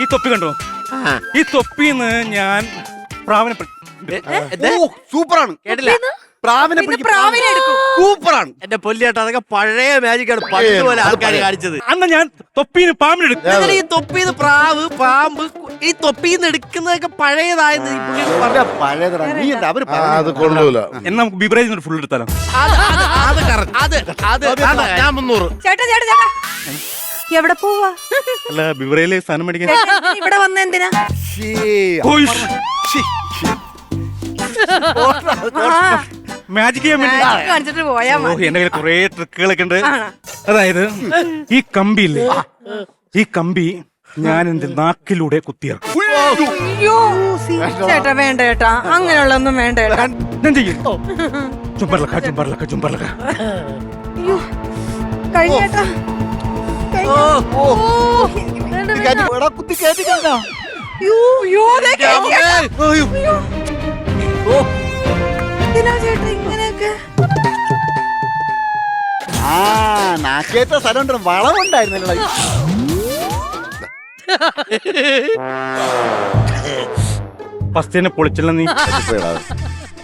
ഈ തൊപ്പി കണ്ടോ? ഈ തൊപ്പിന്ന് ഞാൻ പ്രാവിനെ സൂപ്പറാണ്. കേട്ടില്ല? പ്രാവിനെ സൂപ്പറാണ്. എന്റെ പൊല്ലിയേട്ടാ, അതൊക്കെ പഴയ മാജിക്കാണ്. പണ്ട് പോലെ ആൾക്കാർ കാണിച്ചത്. അന്ന് ഞാൻ തൊപ്പീന് പാമ്പിനെടുക്കും. നിങ്ങൾ ഈ തൊപ്പിന്ന് പ്രാവ്, പാമ്പ്, ഈ തൊപ്പിന്ന് എടുക്കുന്നതൊക്കെ പഴയതായത് ഈ പുള്ളി പറഞ്ഞ പഴയതടാ. നീ എന്താ അവര് അത് കൊള്ളൂല. എന്നാ നമുക്ക് ബിവറേജ് ഫുൾ എടുത്താലോ? ഞാൻ 300. ചേട്ടാ ചേട്ടാ ചേട്ടാ എവിടെ പോവാ? അല്ല ബിവറേജിലെ സാധനം മേടിക്കാൻ. ഇവിടെ വന്ന എന്തിനാ? മാജിക് ചെയ്യാൻ വേണ്ടി കാണിച്ചിട്ട് പോയാ മതി. എന്റെ കയ്യിൽ കുറെ ട്രിക്കുകളൊക്കെ ഉണ്ട്. അതായത് ഈ കമ്പിയില്ലേ, ഈ കമ്പി ഞാൻ എന്റെ നാക്കിലൂടെ കുത്തിയിറക്കും. അയ്യോ ചേട്ടാ വേണ്ട ചേട്ടാ, അങ്ങനെയുള്ളൊന്നും വേണ്ട ചേട്ടാ. ഞാൻ ചെയ്യും. ചുമ്പർലക്ക ചുമ്പർലക്ക ചുമ്പർലക്ക. അയ്യോ കഴിഞ്ഞേട്ടാ. കുത്തി കേട്ടിട്ടുണ്ടോ? ചേട്ടാ ഇങ്ങനെയൊക്കെ നാക്കേറ്റ സ്ഥലം വളവുണ്ടായിരുന്നല്ലോ. ഫസ്റ്റ് തന്നെ പൊളിച്ചില്ല നീ.